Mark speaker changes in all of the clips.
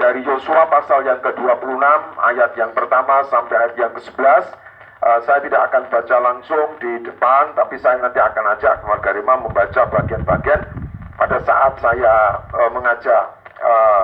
Speaker 1: dari Yosua pasal yang ke-26 ayat yang pertama sampai ayat yang ke-11. Saya tidak akan baca langsung di depan, tapi saya nanti akan ajak keluarga Rema membaca bagian-bagian pada saat saya mengajak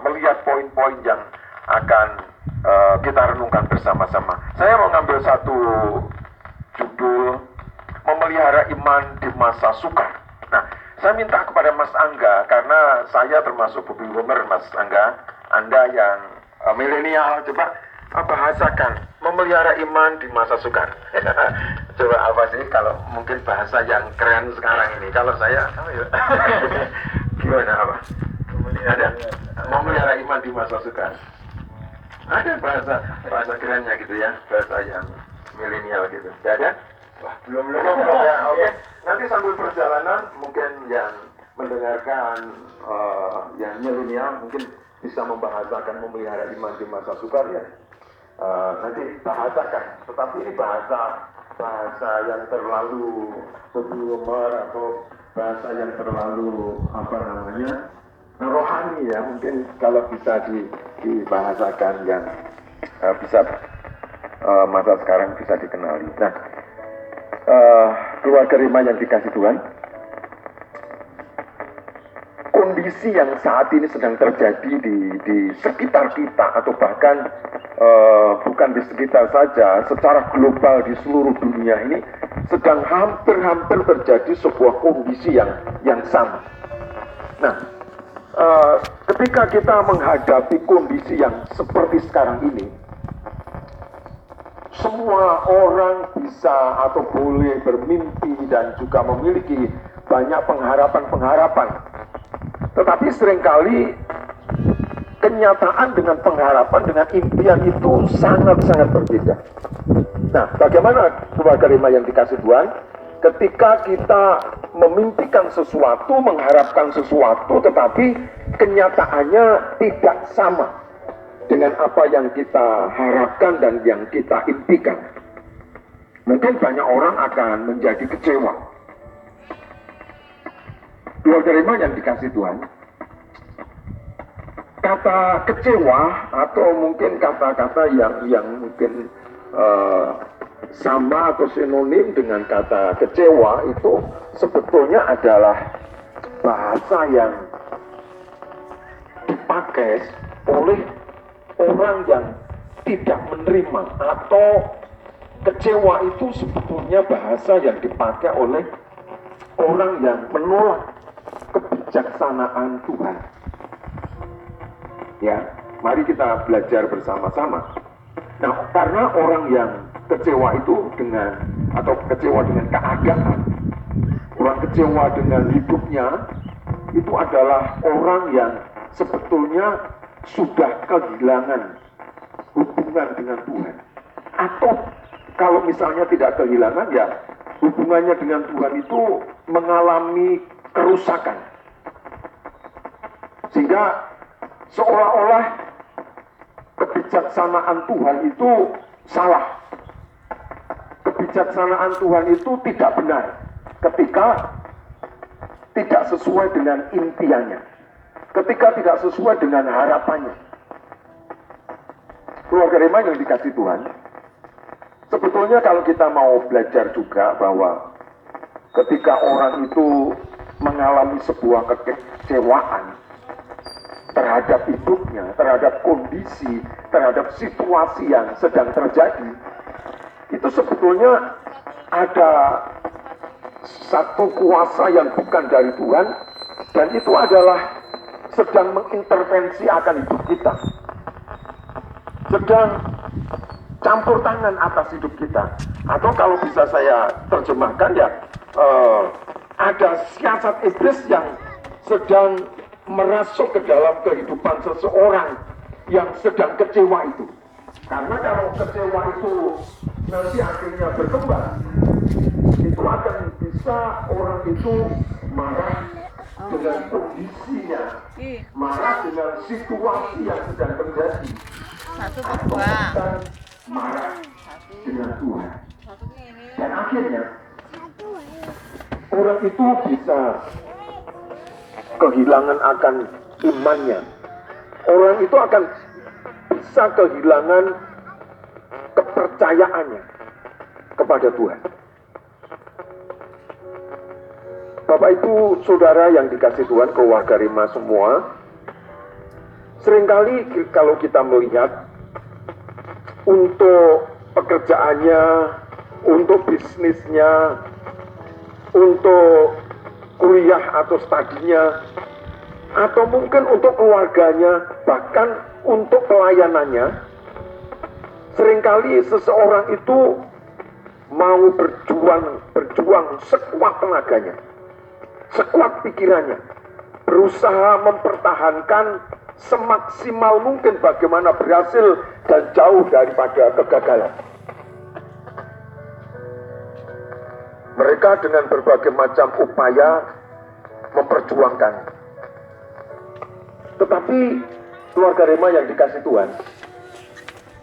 Speaker 1: melihat poin-poin yang akan kita renungkan bersama-sama. Saya mau ngambil satu judul, memelihara iman di masa sukar. Nah, saya minta kepada Mas Angga, karena saya termasuk baby boomer, Mas Angga, Anda yang milenial, coba bahasakan memelihara iman di masa sukar. Coba apa sih kalau mungkin bahasa yang keren sekarang ini? Kalau saya, gimana apa? Memelihara iman di masa sukar. Ada bahasa kerennya gitu ya, bahasa yang milenial gitu. Tidak ada? Wah, belum ya. Oke. Nanti sambil perjalanan mungkin yang mendengarkan yang milenial mungkin bisa membahasakan memelihara iman di masa sukar ya. Nanti bahasakan. Tetapi ini bahasa yang terlalu populer atau bahasa yang terlalu rohani ya, mungkin kalau bisa dibahasakan yang bisa masa sekarang bisa dikenali. Nah, keluarga Rema yang dikasih Tuhan, kondisi yang saat ini sedang terjadi di sekitar kita, atau bahkan bukan di sekitar saja, secara global di seluruh dunia ini sedang hampir terjadi sebuah kondisi yang sama. Nah, ketika kita menghadapi kondisi yang seperti sekarang ini, semua orang bisa atau boleh bermimpi dan juga memiliki banyak pengharapan-pengharapan. Tetapi seringkali kenyataan dengan pengharapan, dengan impian itu sangat-sangat berbeda. Nah, bagaimana keluarga Rema yang dikasih Tuhan? Ketika kita memimpikan sesuatu, mengharapkan sesuatu, tetapi kenyataannya tidak sama dengan apa yang kita harapkan dan yang kita impikan, mungkin banyak orang akan menjadi kecewa. Keluarga Rema yang dikasih Tuhan, kata kecewa atau mungkin kata-kata yang mungkin sama atau sinonim dengan kata kecewa itu sebetulnya adalah bahasa yang dipakai oleh orang yang tidak menerima, atau kecewa itu sebetulnya bahasa yang dipakai oleh orang yang menolak kebijaksanaan Tuhan. Ya, mari kita belajar bersama-sama. Nah, karena orang yang kecewa itu kecewa dengan keadaan, orang kecewa dengan hidupnya, itu adalah orang yang sebetulnya sudah kehilangan hubungan dengan Tuhan. Atau kalau misalnya tidak kehilangan, ya hubungannya dengan Tuhan itu mengalami kerusakan. Sehingga seolah-olah kebijaksanaan Tuhan itu salah. Kebijaksanaan Tuhan itu tidak benar ketika tidak sesuai dengan impiannya, ketika tidak sesuai dengan harapannya. Keluarga Rema yang dikasih Tuhan, sebetulnya kalau kita mau belajar juga bahwa ketika orang itu mengalami sebuah kekecewaan terhadap hidupnya, terhadap kondisi, terhadap situasi yang sedang terjadi, itu sebetulnya ada satu kuasa yang bukan dari Tuhan, dan itu adalah sedang mengintervensi akan hidup kita, sedang campur tangan atas hidup kita. Atau kalau bisa saya terjemahkan ya, ada siasat iblis yang sedang merasuk ke dalam kehidupan seseorang yang sedang kecewa itu. Karena kalau kecewa itu nanti akhirnya berkembang, itu akan bisa orang itu marah dengan kondisinya, marah dengan situasi yang sedang terjadi, atau bahkan marah dengan Tuhan. Dan akhirnya orang itu bisa kehilangan akan imannya. Orang itu akan bisa kehilangan kepercayaannya kepada Tuhan. Bapak Ibu Saudara yang dikasih Tuhan, keluarga Rema semua, seringkali kalau kita melihat untuk pekerjaannya, untuk bisnisnya, untuk kuliah atau studinya, atau mungkin untuk keluarganya, bahkan untuk pelayanannya, seringkali seseorang itu mau berjuang sekuat tenaganya, sekuat pikirannya, berusaha mempertahankan semaksimal mungkin bagaimana berhasil dan jauh daripada kegagalan. Mereka dengan berbagai macam upaya memperjuangkan. Tetapi keluarga Rema yang dikasih Tuhan,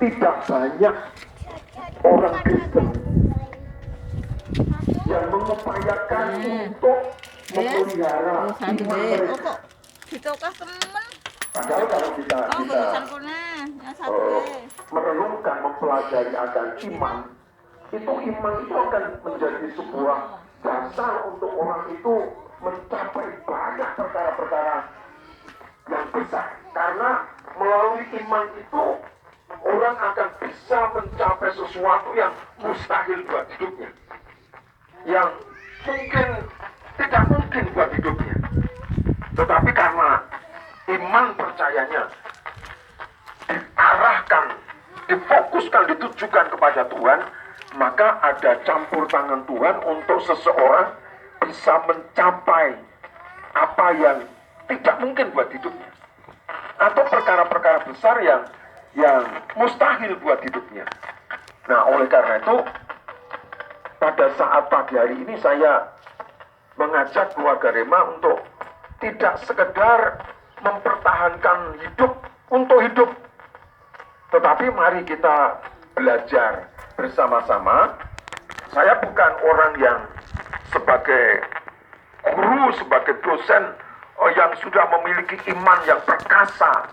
Speaker 1: tidak banyak orang Kristen yang mengupayakan untuk memelihara iman mereka. Padahal kalau kita merenungkan, mempelajari akan iman, itu iman itu akan menjadi sebuah dasar untuk orang itu mencapai banyak perkara-perkara yang besar. Karena melalui iman itu orang akan bisa mencapai sesuatu yang mustahil buat hidupnya, yang mungkin tidak mungkin buat hidupnya. Tetapi karena iman percayanya diarahkan, difokuskan, ditujukan kepada Tuhan, maka ada campur tangan Tuhan untuk seseorang bisa mencapai apa yang tidak mungkin buat hidupnya, atau perkara-perkara besar yang mustahil buat hidupnya. Nah, oleh karena itu, pada saat pagi hari ini saya mengajak keluarga Rema untuk tidak sekedar mempertahankan hidup untuk hidup, tetapi mari kita belajar bersama-sama. Saya bukan orang yang sebagai guru, sebagai dosen yang sudah memiliki iman yang perkasa,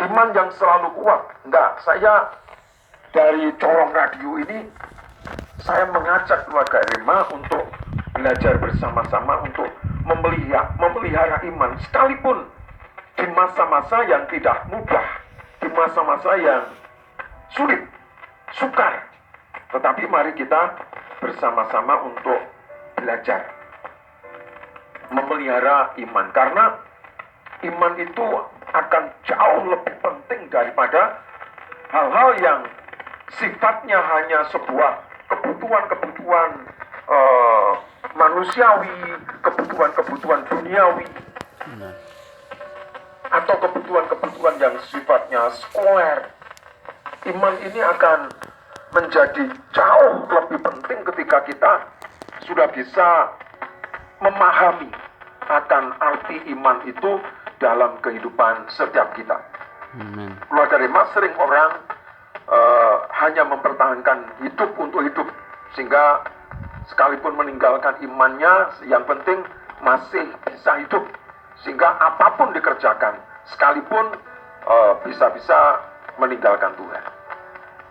Speaker 1: iman yang selalu kuat. Enggak, saya dari Corong Radio ini, saya mengajak keluarga Rema untuk belajar bersama-sama untuk memelihara iman, sekalipun di masa-masa yang tidak mudah, di masa-masa yang sulit, sukar. Tetapi mari kita bersama-sama untuk belajar memelihara iman, karena iman itu akan jauh lebih penting daripada hal-hal yang sifatnya hanya sebuah kebutuhan-kebutuhan manusiawi, kebutuhan-kebutuhan duniawi, atau kebutuhan-kebutuhan yang sifatnya sekuler. Iman ini akan menjadi jauh lebih penting ketika kita sudah bisa memahami akan arti iman itu dalam kehidupan setiap kita. Keluarga Rema, sering orang hanya mempertahankan hidup untuk hidup, sehingga sekalipun meninggalkan imannya, yang penting masih bisa hidup, sehingga apapun dikerjakan, sekalipun bisa-bisa meninggalkan Tuhan.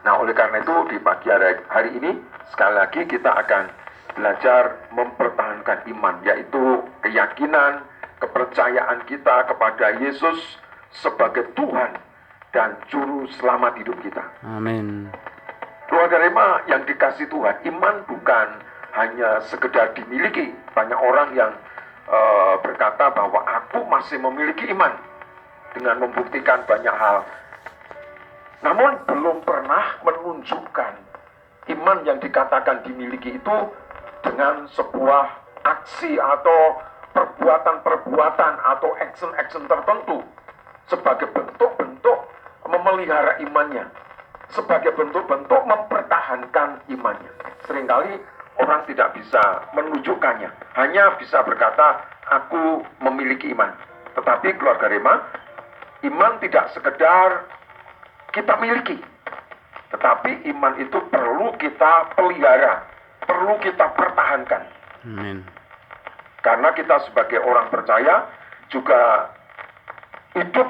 Speaker 1: Nah, oleh karena itu di pagi hari ini sekali lagi kita akan belajar mempertahankan iman, yaitu keyakinan, kepercayaan kita kepada Yesus sebagai Tuhan dan Juru Selamat hidup kita.
Speaker 2: Amin.
Speaker 1: Keluarga Rema yang dikasih Tuhan, iman bukan hanya sekedar dimiliki. Banyak orang yang berkata bahwa aku masih memiliki iman dengan membuktikan banyak hal, namun belum pernah menunjukkan iman yang dikatakan dimiliki itu dengan sebuah aksi atau perbuatan-perbuatan atau action-action tertentu sebagai bentuk-bentuk memelihara imannya, sebagai bentuk-bentuk mempertahankan imannya. Seringkali orang tidak bisa menunjukkannya, hanya bisa berkata, aku memiliki iman. Tetapi keluarga Rema, iman tidak sekedar kita miliki, tetapi iman itu perlu kita pelihara, perlu kita pertahankan.
Speaker 2: Amin.
Speaker 1: Karena kita sebagai orang percaya juga hidup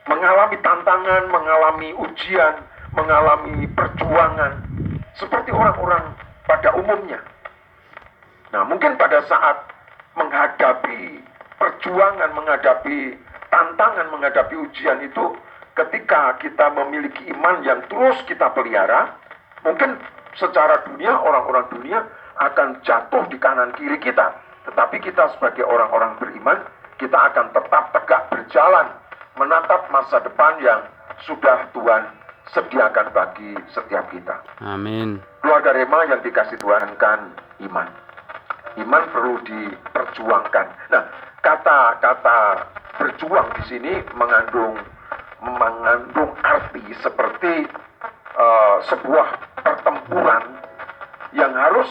Speaker 1: mengalami tantangan, mengalami ujian, mengalami perjuangan seperti orang-orang pada umumnya. Nah, mungkin pada saat menghadapi perjuangan, menghadapi tantangan, menghadapi ujian itu, ketika kita memiliki iman yang terus kita pelihara, mungkin secara dunia, orang-orang dunia akan jatuh di kanan kiri kita. Tetapi kita sebagai orang-orang beriman, kita akan tetap tegak berjalan, menatap masa depan yang sudah Tuhan sediakan bagi setiap kita.
Speaker 2: Amin.
Speaker 1: Keluarga Rema yang dikasih Tuhan kan iman. Iman perlu diperjuangkan. Nah, kata-kata berjuang di sini mengandung arti seperti sebuah pertempuran yang harus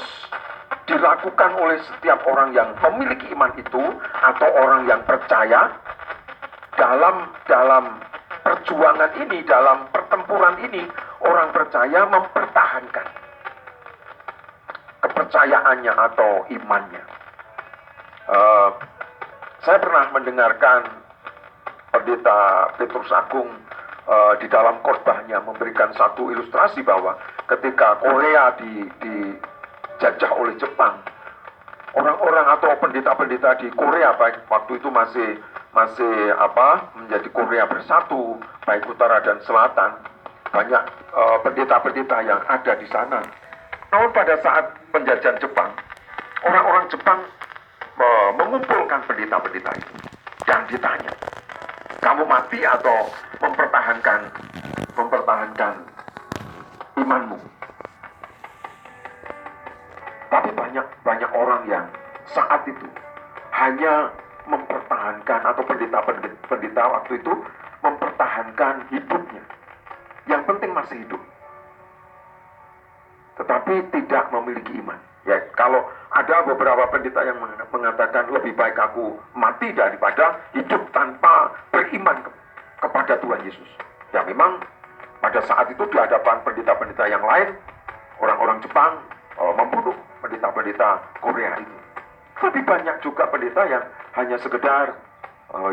Speaker 1: dilakukan oleh setiap orang yang memiliki iman itu atau orang yang percaya dalam perjuangan ini, dalam pertempuran ini, orang percaya mempertahankan kepercayaannya atau imannya. Saya pernah mendengarkan Pendeta Petrus Agung di dalam khotbahnya memberikan satu ilustrasi bahwa ketika Korea dijajah oleh Jepang, orang-orang atau pendeta-pendeta di Korea, baik waktu itu masih menjadi Korea bersatu, baik utara dan selatan, banyak pendeta-pendeta yang ada di sana. Namun pada saat penjajahan Jepang, orang-orang Jepang mengumpulkan pendeta-pendeta itu dan ditanya, kamu mati atau mempertahankan imanmu? Tapi banyak orang yang saat itu hanya mempertahankan, atau pendeta waktu itu mempertahankan hidupnya. Yang penting masih hidup, tetapi tidak memiliki iman. Ya, kalau ada beberapa pendeta yang mengatakan lebih baik aku mati daripada hidup tanpa beriman kepada Tuhan Yesus. Ya, memang pada saat itu di hadapan pendeta-pendeta yang lain, orang-orang Jepang membunuh pendeta-pendeta Korea itu. Tapi banyak juga pendeta yang hanya sekedar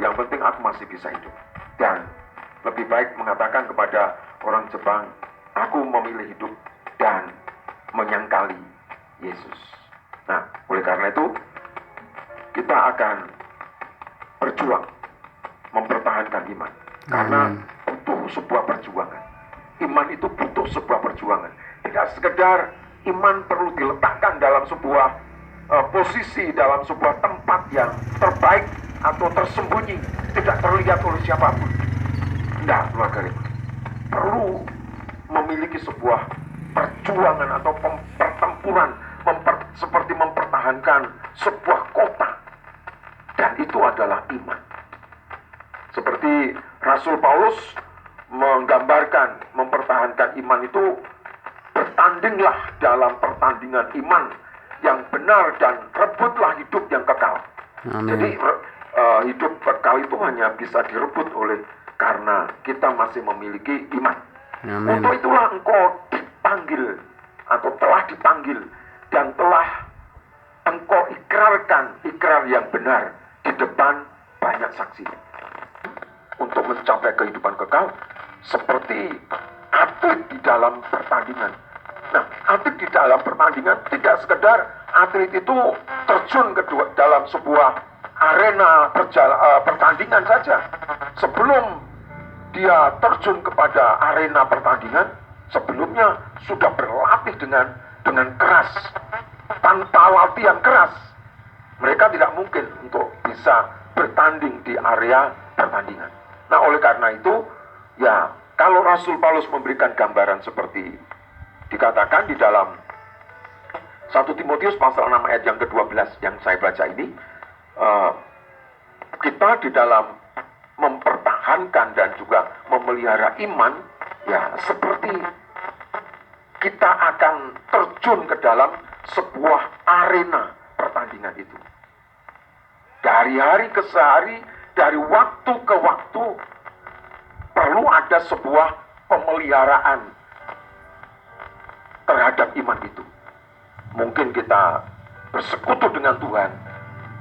Speaker 1: yang penting aku masih bisa hidup, dan lebih baik mengatakan kepada orang Jepang, aku memilih hidup dan menyangkali Yesus. Nah, oleh karena itu kita akan berjuang mempertahankan iman, karena butuh sebuah perjuangan. Iman itu butuh sebuah perjuangan. Tidak sekedar iman perlu diletakkan dalam sebuah posisi, dalam sebuah tempat yang terbaik atau tersembunyi, tidak terlihat oleh siapapun. Tidak, keluarga Rema. Perlu memiliki sebuah perjuangan atau pertempuran, seperti mempertahankan sebuah kota, dan itu adalah iman. Seperti Rasul Paulus menggambarkan mempertahankan iman itu, bertandinglah dalam pertandingan iman yang benar dan rebutlah hidup yang kekal.
Speaker 2: Amin.
Speaker 1: Jadi hidup kekal itu hanya bisa direbut oleh karena kita masih memiliki iman.
Speaker 2: Amin.
Speaker 1: Untuk itulah engkau dipanggil atau telah dipanggil dan telah engkau ikrarkan ikrar yang benar di depan banyak saksi untuk mencapai kehidupan kekal, seperti atlet di dalam pertandingan. Nah, atlet di dalam pertandingan tidak sekedar atlet itu terjun ke dalam sebuah arena pertandingan saja. Sebelum dia terjun kepada arena pertandingan, sebelumnya sudah berlatih dengan keras. Tanpa latihan keras, mereka tidak mungkin untuk bisa bertanding di area pertandingan. Nah, oleh karena itu, ya, kalau Rasul Paulus memberikan gambaran seperti dikatakan di dalam 1 Timotius pasal 6 ayat yang ke-12 yang saya baca ini, kita di dalam mempertahankan dan juga memelihara iman, ya, seperti kita akan terjun ke dalam sebuah arena pertandingan itu. Dari hari ke hari, dari waktu ke waktu, perlu ada sebuah pemeliharaan terhadap iman itu. Mungkin kita bersekutu dengan Tuhan,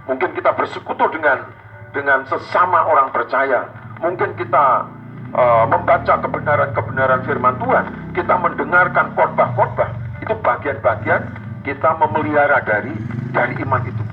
Speaker 1: mungkin kita bersekutu dengan sesama orang percaya, mungkin kita membaca kebenaran-kebenaran firman Tuhan, kita mendengarkan khotbah-khotbah, itu bagian-bagian kita memelihara dari iman itu.